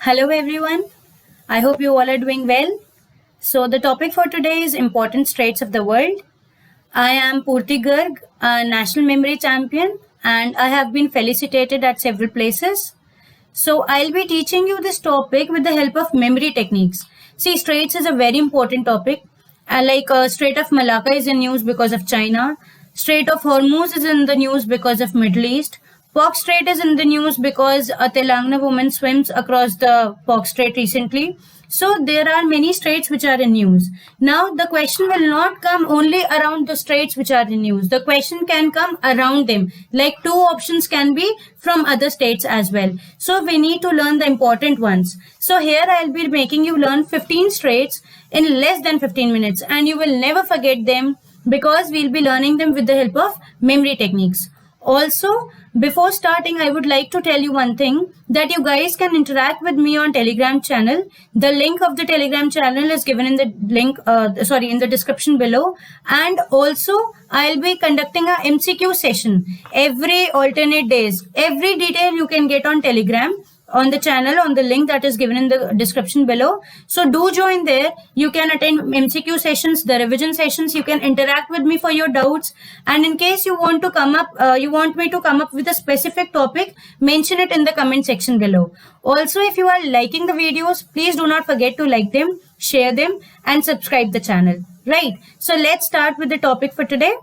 Hello everyone. I hope you all are doing well. So the topic for today is important straits of the world. I am Purti Garg, a national memory champion, and I have been felicitated at several places. So I'll be teaching you this topic with the help of memory techniques. See, straits is a very important topic. Strait of Malacca is in news because of China. Strait of Hormuz is in the news because of Middle East. Pork Strait is in the news because a Telangana woman swims across the Pork Strait recently. So there are many straits which are in news. Now the question will not come only around the straits which are in news. The question can come around them. Like two options can be from other states as well. So we need to learn the important ones. So here I'll be making you learn 15 straits in less than 15 minutes and you will never forget them because we'll be learning them with the help of memory techniques. Also, before starting, I would like to tell you one thing that you guys can interact with me on Telegram channel. The link of the Telegram channel is given in the in the description below. And also, I'll be conducting a MCQ session every alternate days. Every detail you can get on Telegram on the channel on the link that is given in the description below. So do join there. You can attend MCQ sessions, the revision sessions. You can interact with me for your doubts. And in case you want to come up, you want me to come up with a specific topic, mention it in the comment section below. Also, if you are liking the videos, please do not forget to like them, share them, and subscribe the channel. Right. So let's start with the topic for today.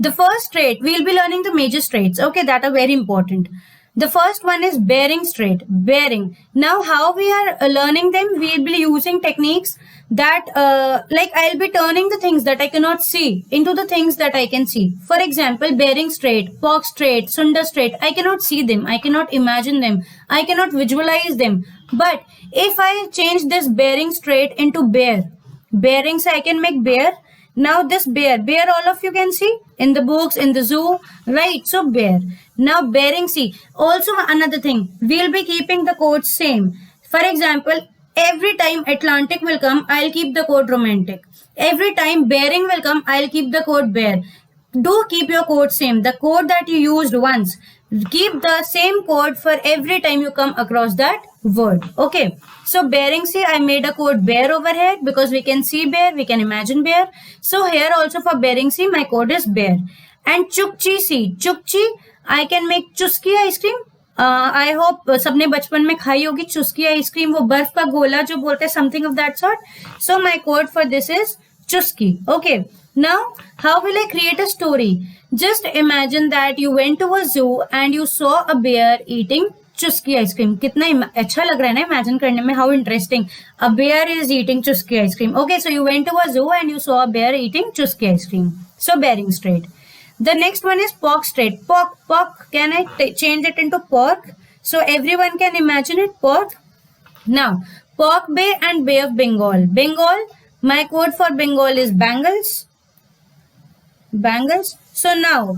The first strait, we'll be learning the major straits. Okay, that are very important. The first one is Bering Strait. Bering. Now, how we are learning them? We'll be using techniques that, I'll be turning the things that I cannot see into the things that I can see. For example, Bering Strait, Pork Strait, Sunda Strait. I cannot see them. I cannot imagine them. I cannot visualize them. But if I change this Bering Strait into bear, Bering, so I can make bear. Now this bear all of you can see in the books, in the zoo, right? So bear. Now Bering Sea. Also another thing, we'll be keeping the code same. For example, every time Atlantic will come, I'll keep the code romantic. Every time Bering will come, I'll keep the code bear. Do keep your code same. The code that you used once, keep the same code for every time you come across that word. Okay. So Bering Sea, I made a code bear over here because we can see bear, we can imagine bear. So here also for Bering Sea, my code is bear. And Chukchi Sea. Chukchi, I can make चुस्की ice cream. I hope सबने बचपन में खाई होगी चुस्की ice cream, वो बर्फ का गोला जो बोलते हैं, something of that sort. So my code for this is चुस्की. Okay. Now, how will I create a story? Just imagine that you went to a zoo and you saw a bear eating चुस्की ice cream. कितना अच्छा लग रहा है ना imagine करने में. How interesting. A bear is eating चुस्की ice cream. Okay, so you went to a zoo and you saw a bear eating चुस्की ice cream. So Bering Strait. The next one is Pork Strait. Pork. Can I change it into pork? So everyone can imagine it. Pork. Now, Pork Bay and Bay of Bengal. Bengal. My code for Bengal is bangles. Bangles. So now,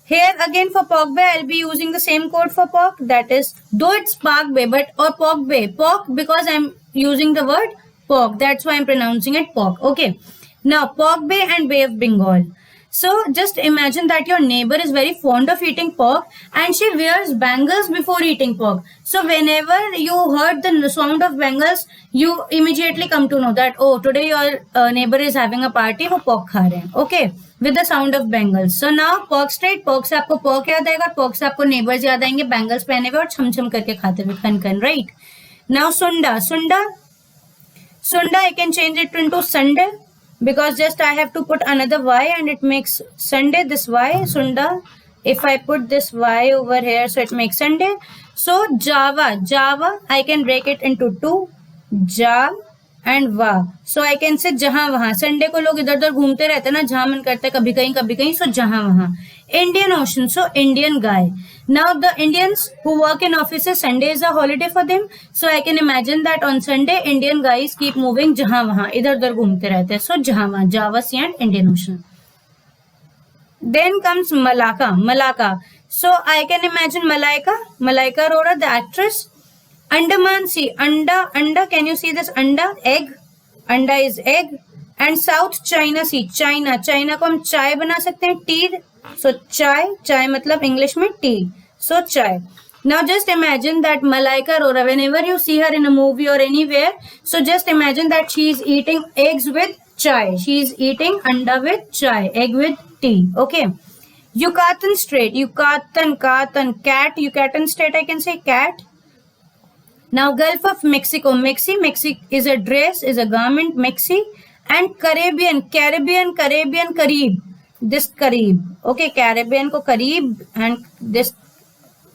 here again for Pork Bay, I'll be using the same code for pork. That is, though it's Park Bay, or Pork Bay. Pork because I'm using the word pork. That's why I'm pronouncing it pork. Okay. Now, Pork Bay and Bay of Bengal. So just imagine that your neighbor is very fond of eating pork and she wears bangles before eating pork. So whenever you heard the sound of bangles, you immediately come to know that, oh, today your neighbor is having a party, वो pork खा रहे हैं. Okay, with the sound of bangles. So now Pork Strait, pork से आपको pork याद आएगा, pork से आपको neighbors याद आएंगे, bangles पहने हुए और छम छम करके खाते हुए खन, right? Now Sunda. I can change it into Sunday. Because just I have to put another Y and it makes Sunday, this Y, Sunda. If I put this Y over here, so it makes Sunday. So Java, I can break it into two, Ja and Va. So I can say जहाँ वहाँ. Sunday को लोग इधर उधर घूमते रहते हैं ना, जहाँ मन करते हैं कभी कहीं, so जहाँ वहाँ. Indian Ocean, so Indian guy. Now the Indians who work in offices, Sunday is a holiday for them. So I can imagine that on Sunday, Indian guys keep moving जहाँ वहाँ, इधर उधर घूमते रहते हैं. So जहाँ वहाँ, Java Sea and Indian Ocean. Then comes Malacca. So I can imagine Malaika Arora, the actress. Andaman Sea, Anda, can you see this? Anda, egg. Anda is egg. And South China Sea, China को हम चाय बना सकते हैं, tea. So चाय मतलब English में tea. So चाय. Now just imagine that Malaika Arora, whenever you see her in a movie or anywhere, so just imagine that she is eating eggs with chai. She is eating anda with chai, egg with tea. Okay. Yucatan Strait, Yucatan, cat, Yucatan Strait, I can say cat. Now Gulf of Mexico, Mexi is a dress, is a garment, Mexi. And Caribbean, Carib. This Carib. Okay, Caribbean ko Carib and this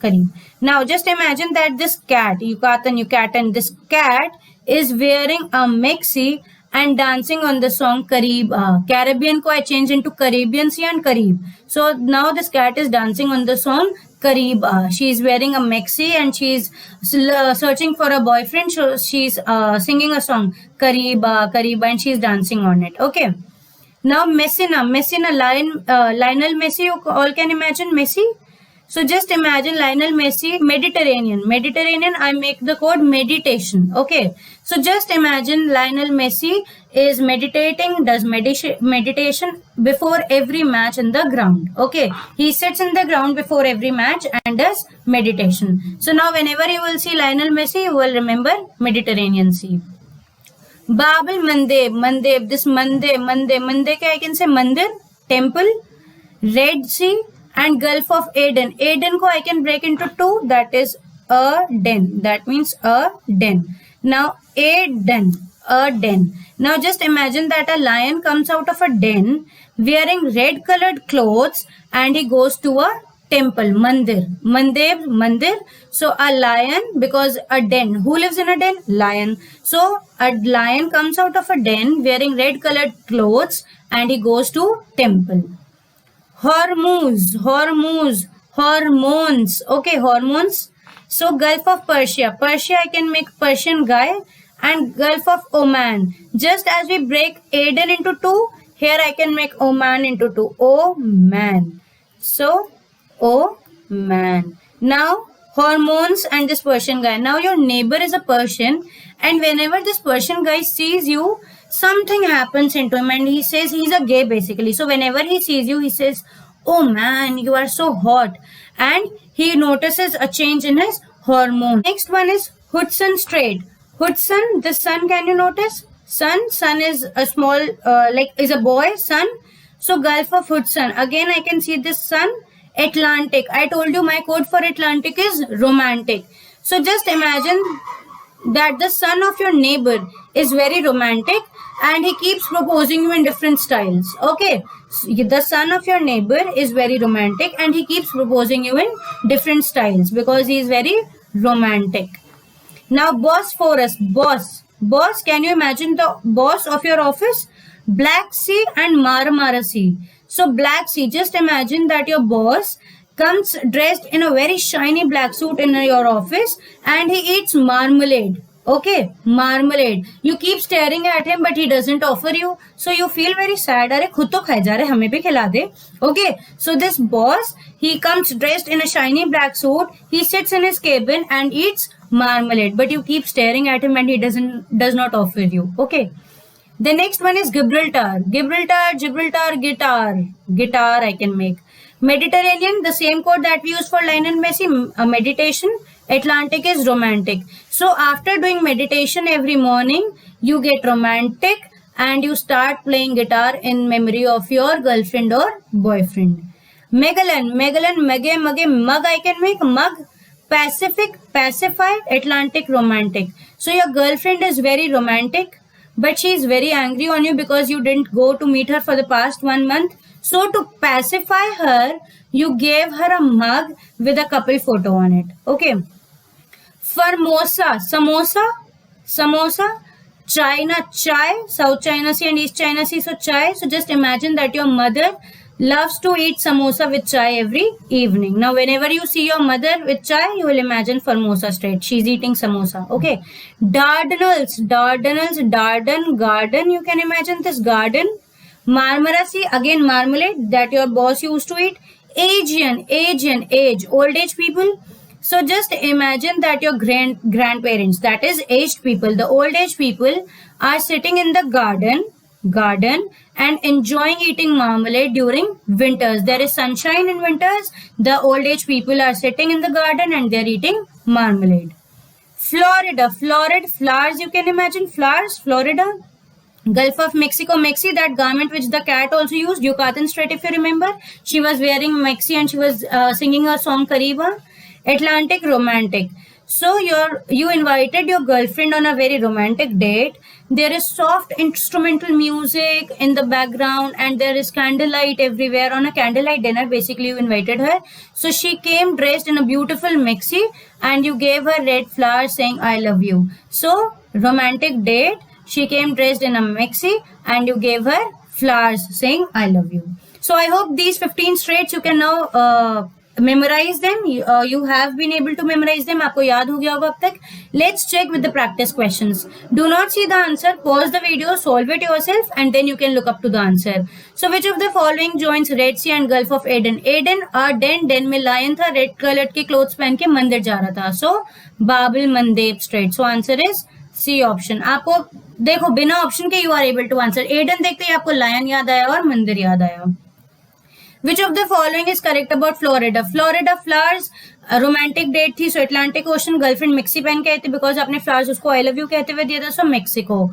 Carib. Now just imagine that this cat, Yucatan, this cat is wearing a Mexi and dancing on the song Carib. Caribbean ko I changed into Caribbean Sea and Carib. So now this cat is dancing on the song Carib. She is wearing a Mexi and she is searching for a boyfriend. So she's singing a song Carib, and she is dancing on it. Okay. Now Messina, Lionel Messi. You all can imagine Messi. So just imagine Lionel Messi, Mediterranean, I make the code meditation. Okay. So just imagine Lionel Messi is meditating, does meditation before every match in the ground. Okay. He sits in the ground before every match and does meditation. So now whenever you will see Lionel Messi, you will remember Mediterranean Sea. Babel Mandeb, this Mande, I can say Mandir, temple, Red Sea, and Gulf of Aden. Aden ko I can break into two. That is a den. That means a den. Now a den. Now just imagine that a lion comes out of a den wearing red colored clothes and he goes to a temple, mandir. So a lion, because a den. Who lives in a den? Lion. So a lion comes out of a den wearing red colored clothes and he goes to temple. Hormuz, hormones. Okay, hormones. So Gulf of Persia. I can make Persian guy, and Gulf of Oman. Just as we break Aden into two, here I can make Oman into two. Oman. So, Oman. Now, hormones and this Persian guy. Now your neighbor is a Persian, and whenever this Persian guy sees you, something happens into him and he says he's a gay basically. So whenever he sees you, he says, oh man, you are so hot. And he notices a change in his hormone. Next one is Hudson Strait. Hudson, the sun, can you notice? Sun is a small, is a boy, sun. So Gulf of Hudson. Again, I can see this sun. Atlantic. I told you my code for Atlantic is romantic. So just imagine that the son of your neighbor is very romantic and he keeps proposing you in different styles. Okay, so the son of your neighbor is very romantic and he keeps proposing you in different styles because he is very romantic. Now Bosphorus, boss, can you imagine the boss of your office? Black Sea and Marmara Sea. So Black Sea, just imagine that your boss comes dressed in a very shiny black suit in your office and he eats marmalade. Okay, marmalade. You keep staring at him but he doesn't offer you. So you feel very sad. Arey khud to khai ja rahe, hame bhi khila de. Okay, so this boss, he comes dressed in a shiny black suit. He sits in his cabin and eats marmalade. But you keep staring at him and he does not offer you. Okay. The next one is Gibraltar. Guitar I can make. Mediterranean, the same code that we use for Lionel Messi, meditation. Atlantic is romantic. So after doing meditation every morning, you get romantic and you start playing guitar in memory of your girlfriend or boyfriend. Magellan, mug I can make, mug. Pacific, pacified, Atlantic, romantic. So your girlfriend is very romantic, but she is very angry on you because you didn't go to meet her for the past 1 month. So to pacify her, you gave her a mug with a couple photo on it. Okay. Formosa, samosa, China, chai, South China Sea and East China Sea, so chai. So just imagine that your mother loves to eat samosa with chai every evening. Now whenever you see your mother with chai, you will imagine Formosa Strait. She's eating samosa. Okay. Dardanelles, garden. You can imagine this garden. Marmara Sea, again marmalade that your boss used to eat. Asian, old age people. So just imagine that your grandparents, that is aged people, the old age people are sitting in the garden garden and enjoying eating marmalade during winters. There is sunshine in winters. The old age people are sitting in the garden and they're eating marmalade. Florida, florid flowers, you can imagine flowers, Florida. Gulf of Mexico, Mexi, that garment which the cat also used, Yucatan Strait, if you remember. She was wearing Mexi and she was singing her song Kariba. Atlantic, romantic. So you invited your girlfriend on a very romantic date. There is soft instrumental music in the background and there is candlelight everywhere. On a candlelight dinner, basically you invited her. So she came dressed in a beautiful Mexi and you gave her red flowers saying I love you. So romantic date, she came dressed in a Mexi and you gave her flowers saying I love you. So I hope these 15 traits you can now memorize them. You have been able to memorize them. आपको याद हो गया होगा अब तक. Let's check with the practice questions. Do not see the answer. Pause the video, solve it yourself, and then you can look up to the answer. So which of the following joins Red Sea and Gulf of Aden? Aden Den में lion था, red colored के clothes पहन के मंदिर जा रहा था. So Bab el Mandeb Strait. So answer is C option. आपको देखो बिना ऑप्शन के you are able to answer. Aden देखते ही आपको lion याद आया और मंदिर याद आया. Which of the following is correct about Florida? Florida flowers, romantic date थी, so Atlantic Ocean, girlfriend Mexi पहन के आई थी because आपने flowers उसको I love you कहते हुए दिया था, so Mexico.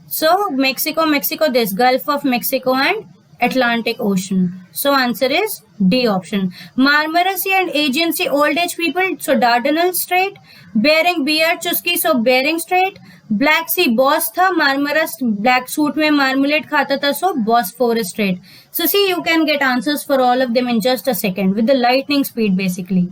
So Mexico, this Gulf of Mexico and Atlantic Ocean. So answer is D option. Marmara Sea and Aegean Sea, old age people, so Dardanelles Strait. Bering, Beer Chusky, so Bering Strait. Black Sea, boss था, Marmara black suit में marmalade खाता था, so Bosphorus Strait. So see, you can get answers for all of them in just a second with the lightning speed basically.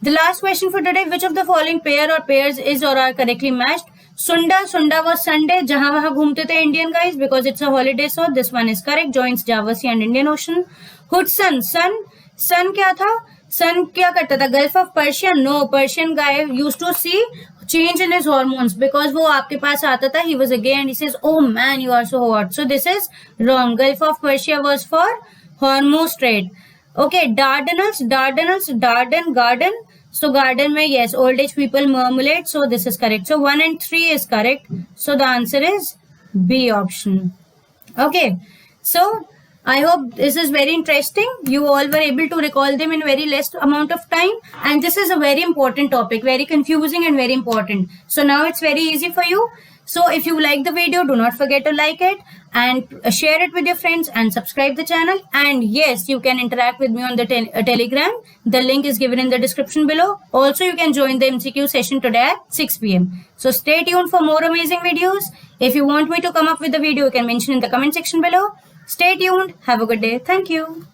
The last question for today, which of the following pair or pairs is or are correctly matched? Sunda was Sunday, जहाँ वहाँ घूमते थे Indian guys because it's a holiday, so this one is correct, joins Java Sea and Indian Ocean. Hudson, sun क्या था? Sun क्या करता था? Gulf of Persia? No, Persian guy used to see change in his hormones because वो आपके पास आता था, he was a gay and he says, oh man, you are so hot. So this is wrong. Gulf of Persia was for Hormuz Strait. Okay, Dardanelles, garden. So garden में yes, old age people marmalade. So this is correct. So 1 and 3 is correct. So the answer is B option. Okay. So I hope this is very interesting. You all were able to recall them in very less amount of time. And this is a very important topic, very confusing and very important. So now it's very easy for you. So if you like the video, do not forget to like it and share it with your friends and subscribe the channel. And yes, you can interact with me on the Telegram. The link is given in the description below. Also, you can join the MCQ session today at 6 p.m. So stay tuned for more amazing videos. If you want me to come up with the video, you can mention in the comment section below. Stay tuned. Have a good day. Thank you.